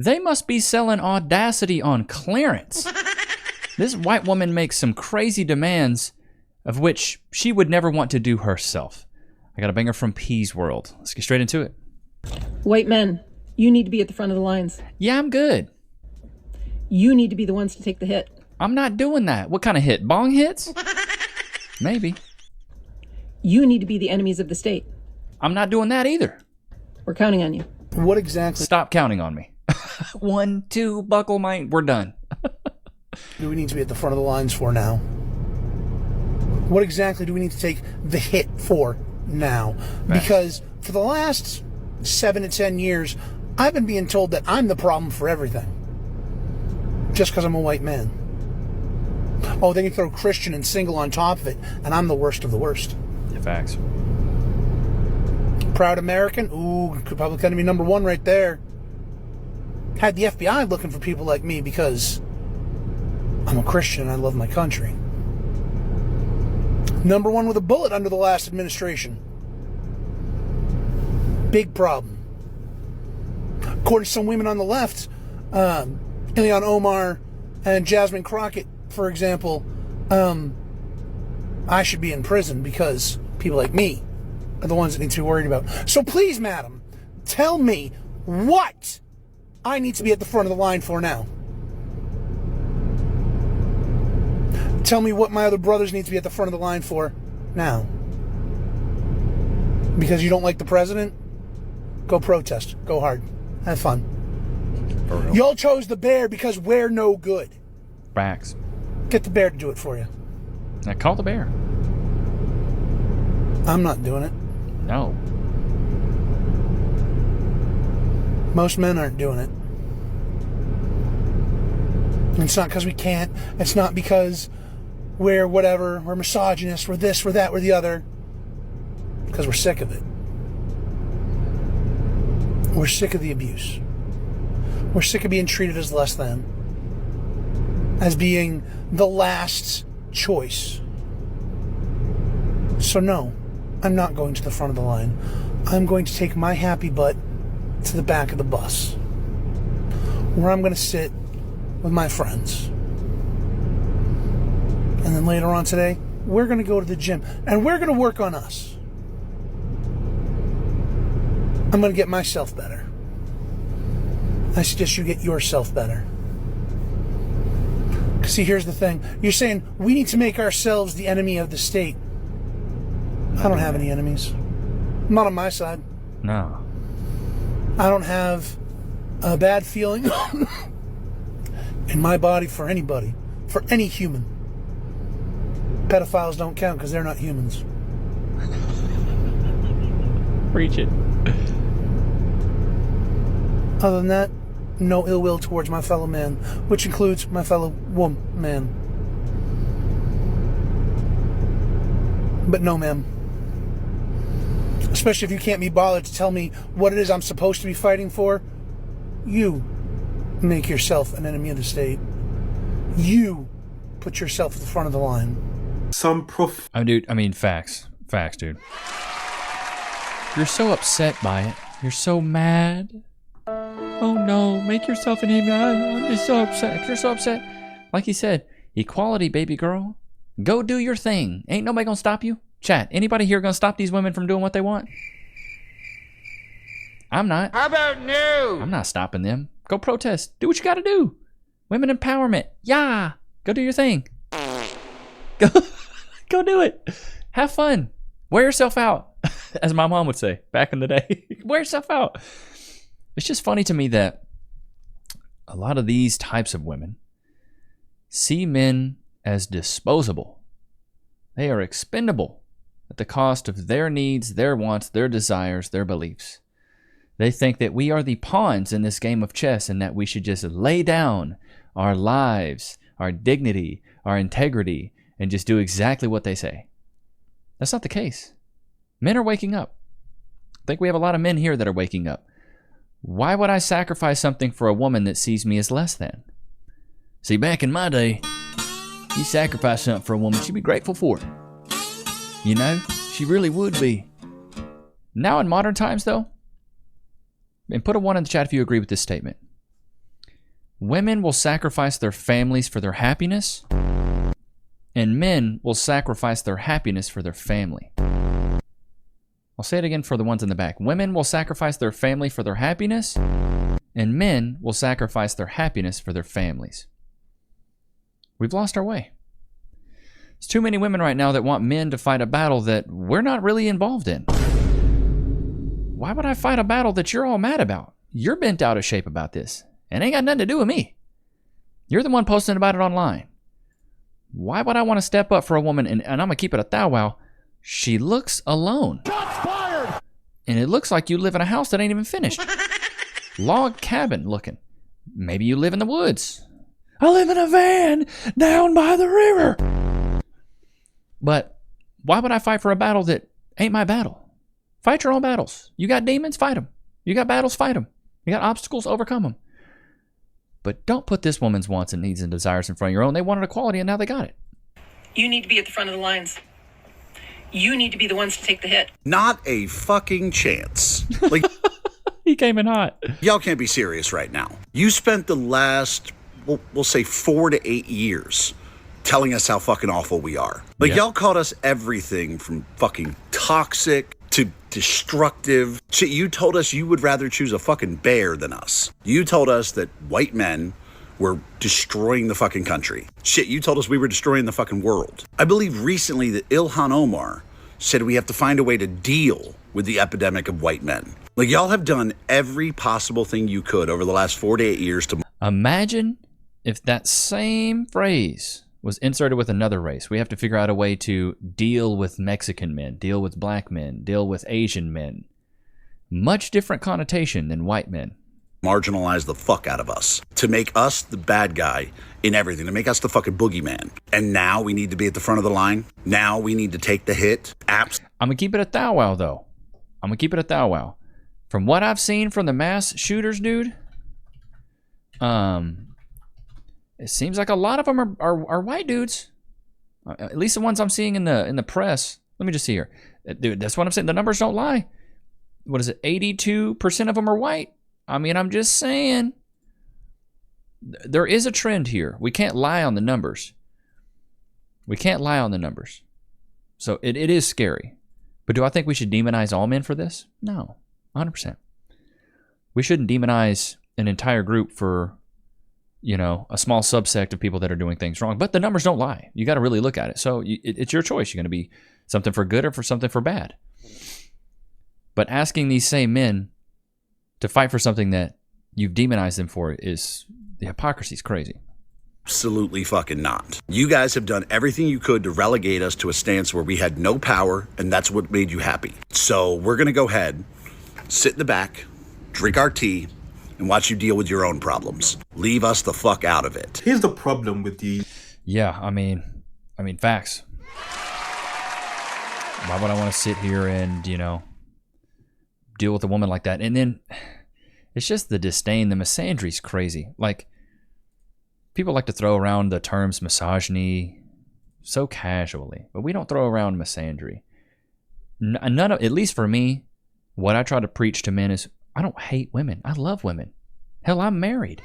They must be selling Audacity on clearance. This white woman makes some crazy demands of which she would never want to do herself. I got a banger from P's World. Let's get straight into it. White men, you need to be at the front of the lines. Yeah, I'm good. You need to be the ones to take the hit. I'm not doing that. What kind of hit? Bong hits? Maybe. You need to be the enemies of the state. I'm not doing that either. We're counting on you. What exactly Stop counting on me. 1, 2, buckle my... We're done. do we need to be at the front of the lines for now? What exactly do we need to take the hit for now? Because for the last 7 to 10 years, I've been being told that I'm the problem for everything. Just because I'm a white man. Oh, then you throw Christian and single on top of it, and I'm the worst of the worst. Yeah, facts. Proud American? Ooh, public enemy number 1 right there. Had the FBI looking for people like me because I'm a Christian and I love my country. Number 1 with a bullet under the last administration. Big problem. According to some women on the left, Ilhan Omar and Jasmine Crockett, for example, I should be in prison because people like me are the ones that need to be worried about. So please, madam, tell me what I need to be at the front of the line for now. Tell me what my other brothers need to be at the front of the line for now. Because you don't like the president? Go protest. Go hard. Have fun. Y'all chose the bear because we're no good. Facts. Get the bear to do it for you. Now call the bear. I'm not doing it. No. Most men aren't doing it. And it's not because we can't. It's not because we're whatever. We're misogynist. We're this, we're that, we're the other. Because we're sick of it. We're sick of the abuse. We're sick of being treated as less than. As being the last choice. So no, I'm not going to the front of the line. I'm going to take my happy butt to the back of the bus, where I'm going to sit with my friends. And then later on today, we're going to go to the gym, and we're going to work on us. I'm going to get myself better. I suggest you get yourself better. See, here's the thing. You're saying we need to make ourselves the enemy of the state. I don't have any enemies. Not on my side. No. I don't have a bad feeling in my body for anybody. For any human. Pedophiles don't count because they're not humans. Preach it. Other than that, no ill will towards my fellow man, which includes my fellow woman. But no, ma'am. Especially if you can't be bothered to tell me what it is I'm supposed to be fighting for. You make yourself an enemy of the state. You put yourself at the front of the line. Dude, I mean, facts. Facts, dude. You're so upset by it. You're so mad. Oh no, make yourself an enemy. I'm just so upset. You're so upset. Like he said, equality, baby girl. Go do your thing. Ain't nobody gonna stop you. Chat, anybody here gonna stop these women from doing what they want? I'm not. How about no? I'm not stopping them. Go protest. Do what you gotta do. Women empowerment. Yeah. Go do your thing. Go do it. Have fun. Wear yourself out. As my mom would say back in the day. Wear yourself out. It's just funny to me that a lot of these types of women see men as disposable. They are expendable at the cost of their needs, their wants, their desires, their beliefs. They think that we are the pawns in this game of chess and that we should just lay down our lives, our dignity, our integrity, and just do exactly what they say. That's not the case. Men are waking up. I think we have a lot of men here that are waking up. Why would I sacrifice something for a woman that sees me as less than? See, back in my day, you sacrifice something for a woman, she'd be grateful for it. You know, she really would be. Now in modern times, though, and put a 1 in the chat if you agree with this statement. Women will sacrifice their families for their happiness, and men will sacrifice their happiness for their family. I'll say it again for the ones in the back. Women will sacrifice their family for their happiness, and men will sacrifice their happiness for their families. We've lost our way. There's too many women right now that want men to fight a battle that we're not really involved in. Why would I fight a battle that you're all mad about? You're bent out of shape about this. It ain't got nothing to do with me. You're the one posting about it online. Why would I want to step up for a woman? And I'm going to keep it a thou wow. She looks alone. Shots fired! And it looks like you live in a house that ain't even finished. Log cabin looking. Maybe you live in the woods. I live in a van down by the river. But why would I fight for a battle that ain't my battle? Fight your own battles. You got demons? Fight them. You got battles? Fight them. You got obstacles? Overcome them. But don't put this woman's wants and needs and desires in front of your own. They wanted equality and now they got it. You need to be at the front of the lines. You need to be the ones to take the hit. Not a fucking chance. Like, he came in hot. Y'all can't be serious right now. You spent the last, we'll say 4 to 8 years telling us how fucking awful we are. Like, y'all called us everything from fucking toxic to destructive. Shit, you told us you would rather choose a fucking bear than us. You told us that white men were destroying the fucking country. Shit, you told us we were destroying the fucking world. I believe recently that Ilhan Omar said we have to find a way to deal with the epidemic of white men. Like, y'all have done every possible thing you could over the last 4 to 8 years to... Imagine if that same phrase was inserted with another race. We have to figure out a way to deal with Mexican men, deal with black men, deal with Asian men. Much different connotation than white men. Marginalize the fuck out of us, to make us the bad guy in everything, to make us the fucking boogeyman. And now we need to be at the front of the line. Now we need to take the hit. I'm gonna keep it a thou wow though. I'm gonna keep it a thou wow. From what I've seen from the mass shooters, dude, it seems like a lot of them are white dudes. At least the ones I'm seeing in the press. Let me just see here, dude. That's what I'm saying. The numbers don't lie. What is it? 82% of them are white. I mean, I'm just saying, there is a trend here. We can't lie on the numbers. We can't lie on the numbers. So it is scary. But do I think we should demonize all men for this? No, 100%. We shouldn't demonize an entire group for, you know, a small subsect of people that are doing things wrong. But the numbers don't lie. You got to really look at it. So it's your choice. You're going to be something for good or for something for bad. But asking these same men to fight for something that you've demonized them for is, the hypocrisy is crazy. Absolutely fucking not. You guys have done everything you could to relegate us to a stance where we had no power, and that's what made you happy. So we're going to go ahead, sit in the back, drink our tea, and watch you deal with your own problems. Leave us the fuck out of it. Here's the problem with the... Yeah, I mean, facts. Why would I want to sit here and, you know, deal with a woman like that? And then it's just the disdain, the misandry's crazy. Like, people like to throw around the terms misogyny so casually, but we don't throw around misandry. None of, at least for me, what I try to preach to men is, I don't hate women. I love women. Hell, I'm married.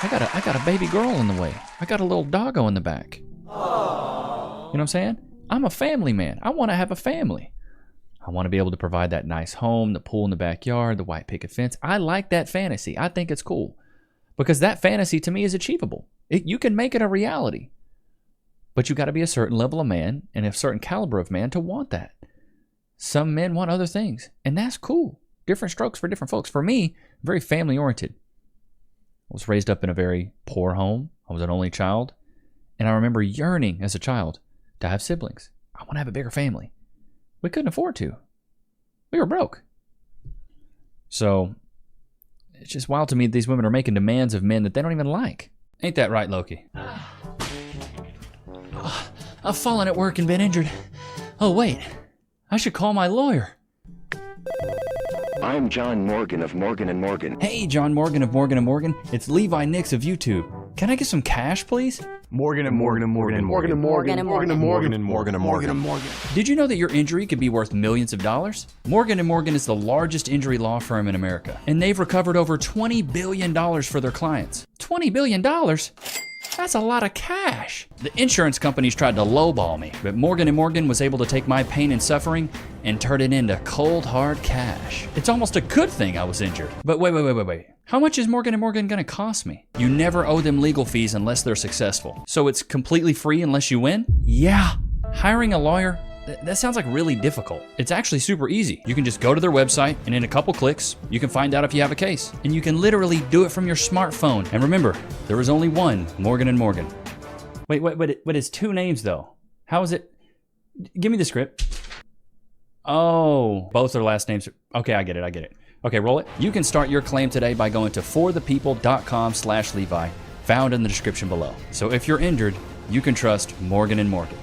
I got a baby girl in the way. I got a little doggo in the back. Aww. You know what I'm saying? I'm a family man. I want to have a family. I want to be able to provide that nice home, the pool in the backyard, the white picket fence. I like that fantasy. I think it's cool. Because that fantasy to me is achievable. You can make it a reality. But you got to be a certain level of man and a certain caliber of man to want that. Some men want other things, and that's cool. Different strokes for different folks. For me, very family oriented. I was raised up in a very poor home. I was an only child. And I remember yearning as a child to have siblings. I want to have a bigger family. We couldn't afford to. We were broke. So it's just wild to me that these women are making demands of men that they don't even like. Ain't that right, Loki? I've fallen at work and been injured. Oh, wait. I should call my lawyer. I'm John Morgan of Morgan & Morgan. Hey, John Morgan of Morgan & Morgan. It's Levi Nichs of YouTube. Can I get some cash, please? Morgan and Morgan and Morgan and Morgan and Morgan and Morgan and Morgan and Morgan and Morgan and Morgan. Did you know that your injury could be worth millions of dollars? Morgan & Morgan is the largest injury law firm in America, and they've recovered over $20 billion for their clients. $20 billion? That's a lot of cash. The insurance companies tried to lowball me, but Morgan & Morgan was able to take my pain and suffering and turn it into cold, hard cash. It's almost a good thing I was injured. But wait. How much is Morgan & Morgan gonna cost me? You never owe them legal fees unless they're successful. So it's completely free unless you win? Yeah. Hiring a lawyer? That sounds like really difficult. It's actually super easy. You can just go to their website, and in a couple clicks, you can find out if you have a case. And you can literally do it from your smartphone. And remember, there is only one Morgan & Morgan. Wait, it's two names though. How is it? Give me the script. Oh, both their last names. Okay, I get it. Okay, roll it. You can start your claim today by going to forthepeople.com/Levi, found in the description below. So if you're injured, you can trust Morgan & Morgan.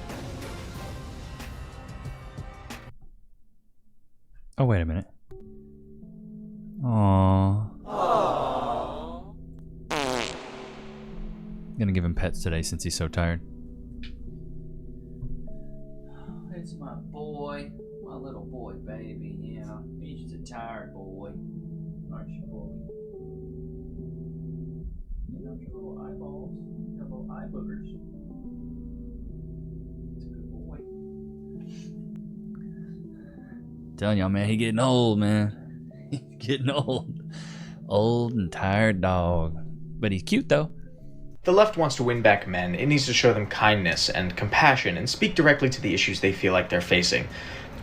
Oh, wait a minute. Aww. I'm gonna give him pets today since he's so tired. It's my boy. My little boy, baby. Yeah, he's just a tired boy. Aren't you, boy? You know your little eyeballs. Your little eye boogers. It's a good boy. Telling y'all, man, he getting old, man. He's getting old. Old and tired dog. But he's cute, though. The left wants to win back men. It needs to show them kindness and compassion and speak directly to the issues they feel like they're facing.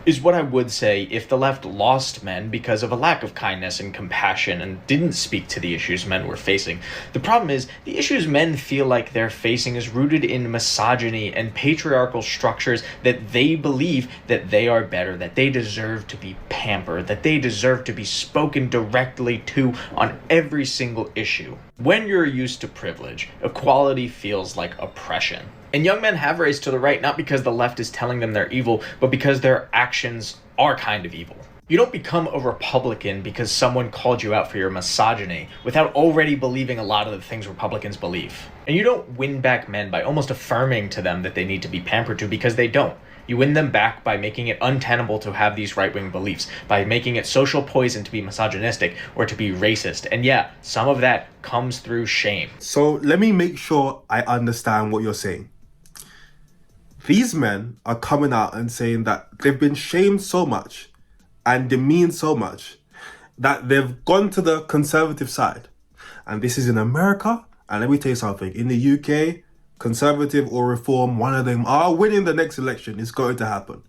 Is what I would say if the left lost men because of a lack of kindness and compassion and didn't speak to the issues men were facing. The problem is, the issues men feel like they're facing is rooted in misogyny and patriarchal structures that they believe that they are better, that they deserve to be pampered, that they deserve to be spoken directly to on every single issue. When you're used to privilege, equality feels like oppression. And young men have raced to the right not because the left is telling them they're evil, but because their actions are kind of evil. You don't become a Republican because someone called you out for your misogyny without already believing a lot of the things Republicans believe. And you don't win back men by almost affirming to them that they need to be pampered to, because they don't. You win them back by making it untenable to have these right-wing beliefs, by making it social poison to be misogynistic or to be racist. And yeah, some of that comes through shame. So let me make sure I understand what you're saying. These men are coming out and saying that they've been shamed so much and demeaned so much that they've gone to the conservative side. And this is in America. And let me tell you something. In the UK, conservative or reform, one of them are winning the next election. It's going to happen.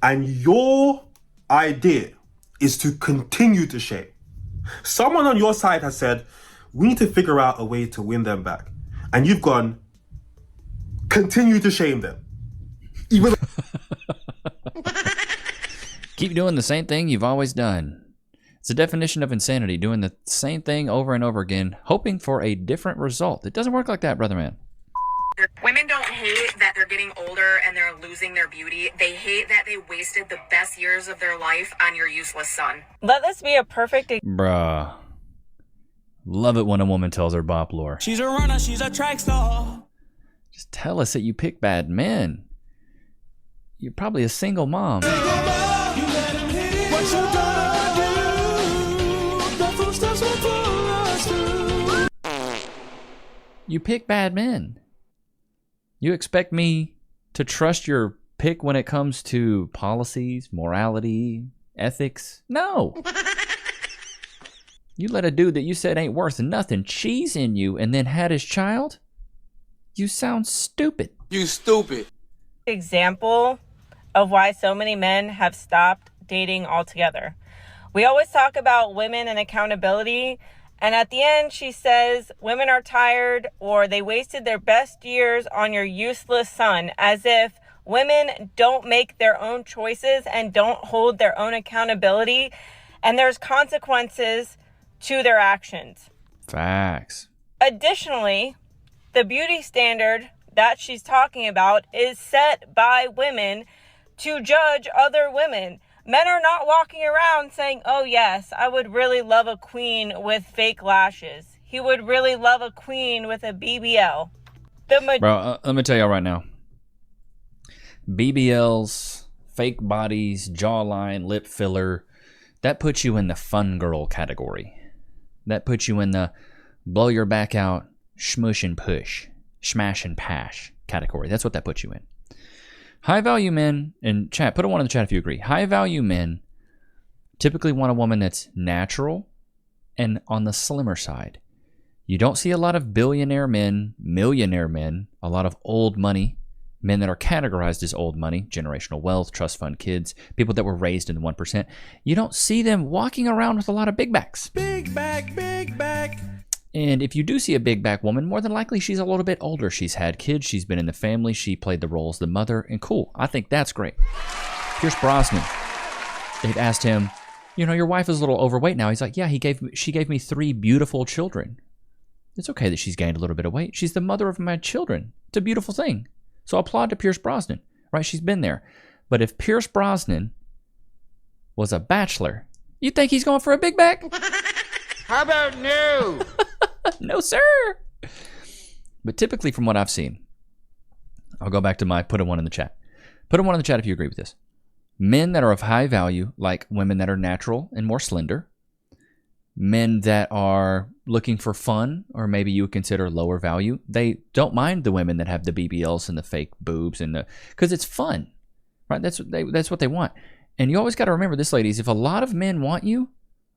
And your idea is to continue to shame. Someone on your side has said, we need to figure out a way to win them back. And you've gone, continue to shame them. Even Keep doing the same thing you've always done. It's a definition of insanity, doing the same thing over and over again, hoping for a different result. It doesn't work like that, brother man. Women don't hate that they're getting older and they're losing their beauty. They hate that they wasted the best years of their life on your useless son. Let this be a perfect Bruh. Love it when a woman tells her bop lore. She's a runner, she's a track star. Just tell us that you pick bad men. You're probably a single mom. You pick bad men. You expect me to trust your pick when it comes to policies, morality, ethics? No. You let a dude that you said ain't worth nothing cheese in you and then had his child? You sound stupid. You stupid. example of why so many men have stopped dating altogether. We always talk about women and accountability, and at the end she says women are tired or they wasted their best years on your useless son, as if women don't make their own choices and don't hold their own accountability, and there's consequences to their actions. Facts. Additionally, the beauty standard that she's talking about is set by women to judge other women. Men are not walking around saying, oh yes, I would really love a queen with fake lashes. he would really love a queen with a BBL. Bro, let me tell y'all right now. BBLs, fake bodies, jawline, lip filler, that puts you in the fun girl category. That puts you in the blow your back out, smush and push, smash and pash category. That's what that puts you in. High value men, and chat, put a 1 in the chat if you agree. High value men typically want a woman that's natural and on the slimmer side. You don't see a lot of billionaire men, millionaire men, a lot of old money, men that are categorized as old money, generational wealth, trust fund kids, people that were raised in the 1%. You don't see them walking around with a lot of big backs. Big back, big back. And if you do see a big back woman, more than likely she's a little bit older. She's had kids, she's been in the family, she played the role as the mother, and cool. I think that's great. Pierce Brosnan, they'd asked him, you know, your wife is a little overweight now. He's like, yeah, she gave me 3 beautiful children. It's okay that she's gained a little bit of weight. She's the mother of my children. It's a beautiful thing. So applaud to Pierce Brosnan, right? She's been there. But if Pierce Brosnan was a bachelor, you think he's going for a big back? How about no? No, sir. But typically from what I've seen, I'll go back to my put a 1 in the chat. Put a 1 in the chat if you agree with this. Men that are of high value, like women that are natural and more slender. Men that are looking for fun, or maybe you would consider lower value, they don't mind the women that have the BBLs and the fake boobs and because it's fun, right? That's what they want. And you always got to remember this, ladies. If a lot of men want you,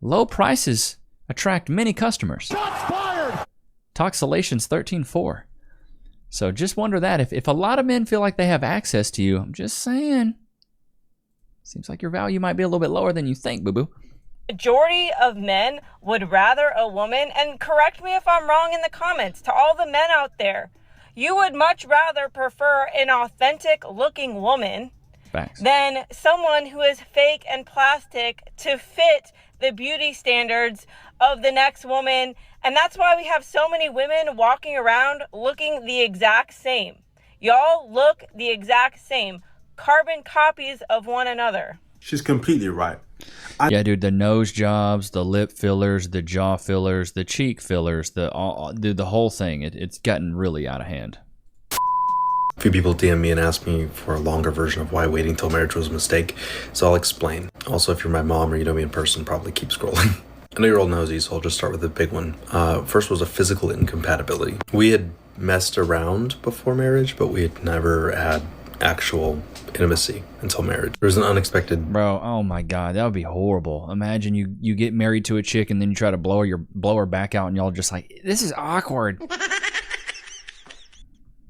low prices attract many customers. Shots fired! Toxalations 13.4. So just wonder that if a lot of men feel like they have access to you, I'm just saying, seems like your value might be a little bit lower than you think, boo-boo. Majority of men would rather a woman, and correct me if I'm wrong in the comments, to all the men out there, you would much rather prefer an authentic looking woman Facts. than someone who is fake and plastic to fit the beauty standards of the next woman. And that's why we have so many women walking around looking the exact same. Y'all look the exact same, carbon copies of one another. She's completely right. Yeah, dude, the nose jobs, the lip fillers, the jaw fillers, the cheek fillers, the whole thing. It's gotten really out of hand. A few people DM me and ask me for a longer version of why waiting till marriage was a mistake, so I'll explain. Also, if you're my mom or you know me in person, probably keep scrolling. I know you're all nosy, so I'll just start with the big one. First was a physical incompatibility. We had messed around before marriage, but we had never had actual intimacy until marriage. There was an unexpected... Bro, oh my God, that would be horrible. Imagine you get married to a chick and then you try to blow her back out and y'all just like, this is awkward.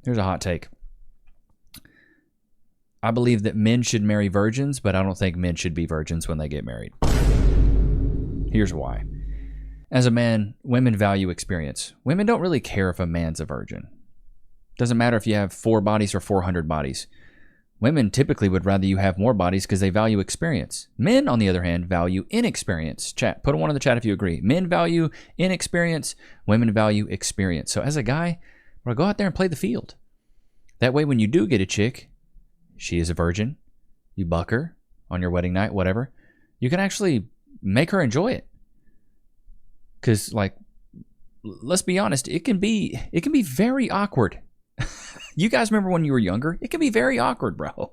Here's a hot take. I believe that men should marry virgins, but I don't think men should be virgins when they get married. Here's why. As a man, women value experience. Women don't really care if a man's a virgin. Doesn't matter if you have 4 bodies or 400 bodies. Women typically would rather you have more bodies because they value experience. Men, on the other hand, value inexperience. Chat, put a 1 in the chat if you agree. Men value inexperience. Women value experience. So as a guy, well, go out there and play the field. That way when you do get a chick, she is a virgin, you buck her on your wedding night, whatever, you can actually make her enjoy it. Because, like, let's be honest, it can be very awkward. You guys remember when you were younger? It can be very awkward, bro.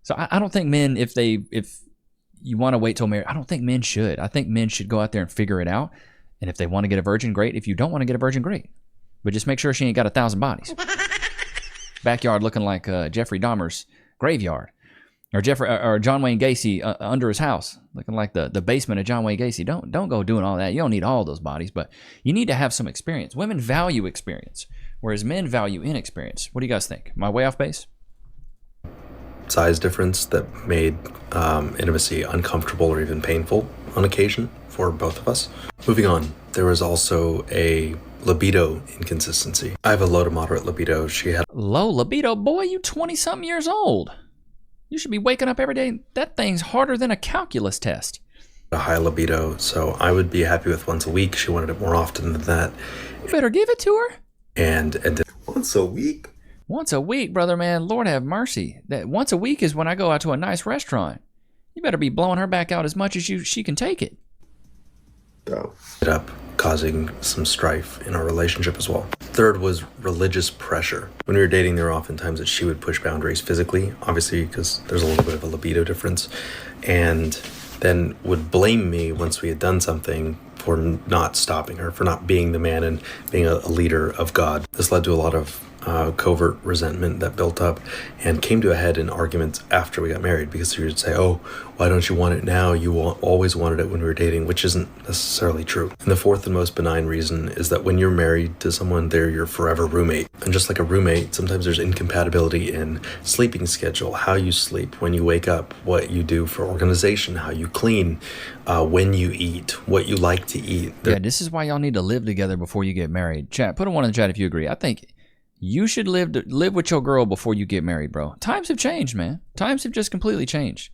So I don't think men, if you want to wait till marriage, I don't think men should. I think men should go out there and figure it out. And if they want to get a virgin, great. If you don't want to get a virgin, great. But just make sure she ain't got 1,000 bodies. Backyard looking like Jeffrey Dahmer's graveyard. Or John Wayne Gacy under his house, looking like the basement of John Wayne Gacy. Don't go doing all that. You don't need all those bodies, but you need to have some experience. Women value experience, whereas men value inexperience. What do you guys think? Am I way off base? Size difference that made intimacy uncomfortable or even painful on occasion for both of us. Moving on, there was also a libido inconsistency. I have a low to moderate libido. She had low libido? Boy, you 20-something years old. You should be waking up every day. That thing's harder than a calculus test. A high libido, so I would be happy with once a week. She wanted it more often than that. You better give it to her. And once a week? Once a week, brother, man. Lord have mercy. That once a week is when I go out to a nice restaurant. You better be blowing her back out as much as she can take it. Go. It up causing some strife in our relationship as well. Third was religious pressure. When we were dating, there were often times that she would push boundaries physically, obviously because there's a little bit of a libido difference, and then would blame me once we had done something for not stopping her, for not being the man and being a leader of God. This led to a lot of covert resentment that built up and came to a head in arguments after we got married, because she would say, oh, why don't you want it now? You always wanted it when we were dating, which isn't necessarily true. And the fourth and most benign reason is that when you're married to someone, they're your forever roommate. And just like a roommate, sometimes there's incompatibility in sleeping schedule, how you sleep, when you wake up, what you do for organization, how you clean, when you eat, what you like to eat. Yeah, this is why y'all need to live together before you get married. Chat, put a 1 in the chat if you agree. I think you should live with your girl before you get married, bro. Times have changed, man. Times have just completely changed.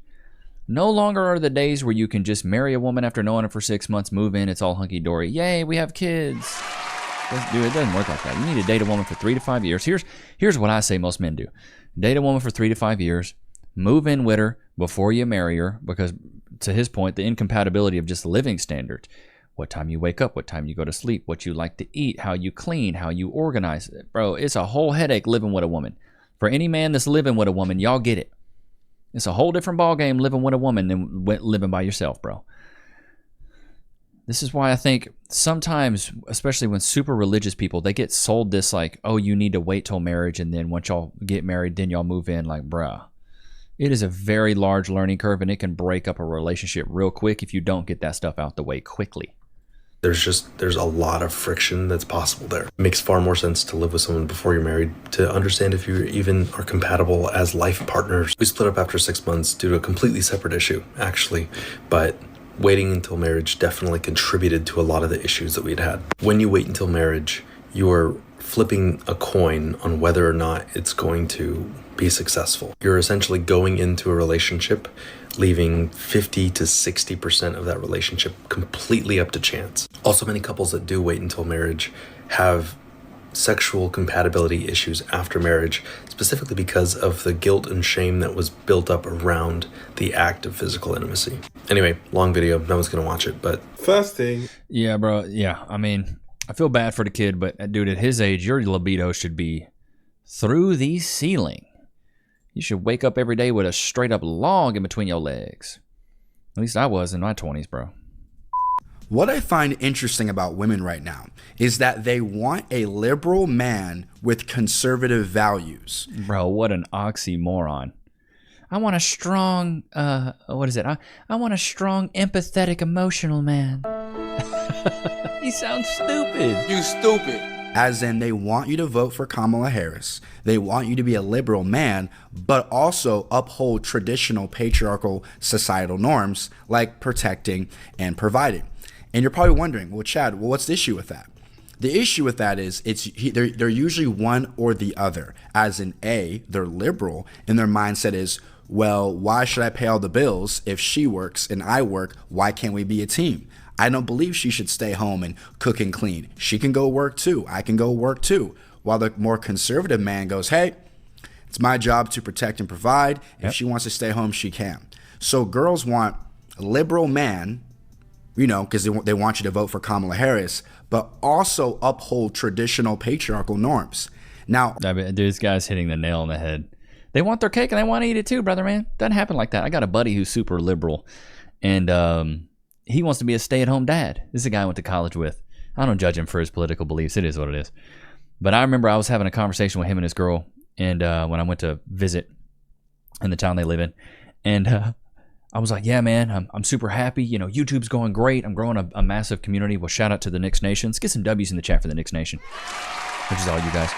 No longer are the days where you can just marry a woman after knowing her for 6 months, move in, it's all hunky-dory. Yay, we have kids. Dude, it doesn't work like that. You need to date a woman for 3 to 5 years. Here's what I say most men do. Date a woman for 3 to 5 years, move in with her before you marry her, because to his point, the incompatibility of just living standards. What time you wake up, what time you go to sleep, what you like to eat, how you clean, how you organize it. Bro, it's a whole headache living with a woman. For any man that's living with a woman, y'all get it. It's a whole different ballgame living with a woman than living by yourself, bro. This is why I think sometimes, especially when super religious people, they get sold this like, oh, you need to wait till marriage, and then once y'all get married, then y'all move in. Like, bruh. It is a very large learning curve, and it can break up a relationship real quick if you don't get that stuff out the way quickly. There's a lot of friction that's possible there. It makes far more sense to live with someone before you're married, to understand if you even are compatible as life partners. We split up after 6 months due to a completely separate issue, actually, but waiting until marriage definitely contributed to a lot of the issues that we'd had. When you wait until marriage, you are flipping a coin on whether or not it's going to be successful. You're essentially going into a relationship leaving 50 to 60% of that relationship completely up to chance. Also, many couples that do wait until marriage have sexual compatibility issues after marriage, specifically because of the guilt and shame that was built up around the act of physical intimacy. Anyway, long video, no one's gonna watch it, but first thing. Yeah, bro, yeah, I mean, I feel bad for the kid, but dude, at his age, your libido should be through the ceiling. You should wake up every day with a straight up log in between your legs. At least I was in my 20s, bro. What I find interesting about women right now is that they want a liberal man with conservative values. Bro, what an oxymoron. I want a strong, what is it? I want a strong, empathetic, emotional man. He sounds stupid. You stupid. As in, they want you to vote for Kamala Harris. They want you to be a liberal man, but also uphold traditional patriarchal societal norms like protecting and providing. And you're probably wondering, well, Chad, what's the issue with that? The issue with that is they're usually one or the other. As in, A, they're liberal, and their mindset is, well, why should I pay all the bills if she works and I work? Why can't we be a team? I don't believe she should stay home and cook and clean. She can go work too. I can go work too. While the more conservative man goes, hey, it's my job to protect and provide. If she wants to stay home, she can. So girls want a liberal man, you know, because they want you to vote for Kamala Harris, but also uphold traditional patriarchal norms. Now, dude, this guy's hitting the nail on the head. They want their cake and they want to eat it too, brother, man. Doesn't happen like that. I got a buddy who's super liberal, and he wants to be a stay-at-home dad. This is a guy I went to college with. I don't judge him for his political beliefs. It is what it is. But I remember I was having a conversation with him and his girl, and when I went to visit in the town they live in, and I was like, yeah, man, I'm super happy. You know, YouTube's going great. I'm growing a massive community. Well, shout out to the Nichs Nation. Let's get some W's in the chat for the Nichs Nation, which is all you guys.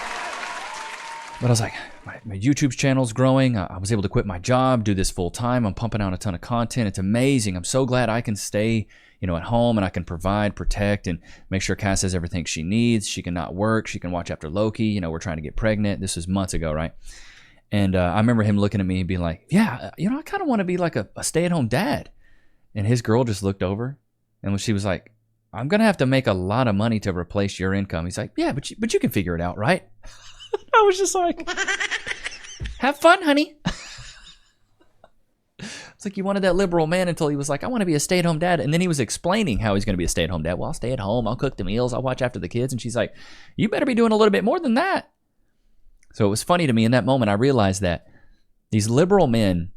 But I was like, my YouTube channel's growing. I was able to quit my job, do this full time. I'm pumping out a ton of content. It's amazing. I'm so glad I can stay, you know, at home, and I can provide, protect, and make sure Cass has everything she needs. She can not work. She can watch after Loki. You know, we're trying to get pregnant. This was months ago, right? And I remember him looking at me and being like, yeah, you know, I kind of want to be like a stay-at-home dad. And his girl just looked over, and when she was like, I'm going to have to make a lot of money to replace your income. He's like, yeah, but you can figure it out, right? I was just like, have fun, honey. It's It's like you wanted that liberal man until he was like, I want to be a stay-at-home dad. And then he was explaining how he's going to be a stay-at-home dad. Well, I'll stay at home. I'll cook the meals. I'll watch after the kids. And she's like, you better be doing a little bit more than that. So it was funny to me in that moment. I realized that these liberal men,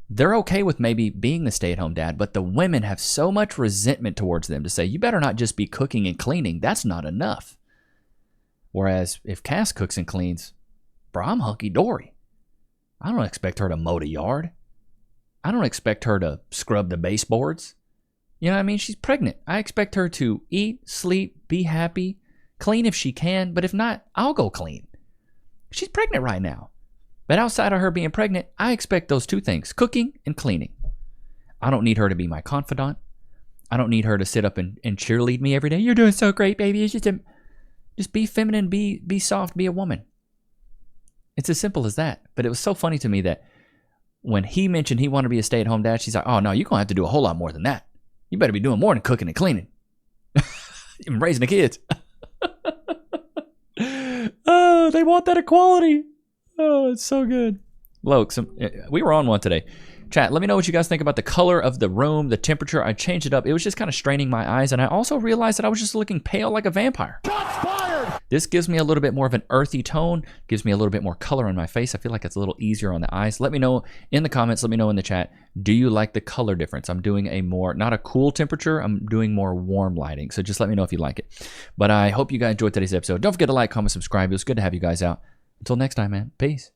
they're okay with maybe being the stay-at-home dad, but the women have so much resentment towards them to say, you better not just be cooking and cleaning. That's not enough. Whereas if Cass cooks and cleans, bro, I'm hunky-dory. I don't expect her to mow the yard. I don't expect her to scrub the baseboards. You know what I mean? She's pregnant. I expect her to eat, sleep, be happy, clean if she can, but if not, I'll go clean. She's pregnant right now. But outside of her being pregnant, I expect those two things, cooking and cleaning. I don't need her to be my confidant. I don't need her to sit up and cheerlead me every day. You're doing so great, baby. It's just be feminine, be soft, be a woman. It's as simple as that. But it was so funny to me that when he mentioned he wanted to be a stay-at-home dad, she's like, oh, no, you're going to have to do a whole lot more than that. You better be doing more than cooking and cleaning. Even raising the kids. Oh, they want that equality. Oh, it's so good. Look, we were on one today. Chat, let me know what you guys think about the color of the room, the temperature. I changed it up. It was just kind of straining my eyes, and I also realized that I was just looking pale like a vampire. Shots fired! This gives me a little bit more of an earthy tone, gives me a little bit more color on my face. I feel like it's a little easier on the eyes. Let me know in the comments, let me know in the chat, do you like the color difference? I'm doing a more, not a cool temperature, I'm doing more warm lighting. So just let me know if you like it. But I hope you guys enjoyed today's episode. Don't forget to like, comment, subscribe. It was good to have you guys out. Until next time, man. Peace.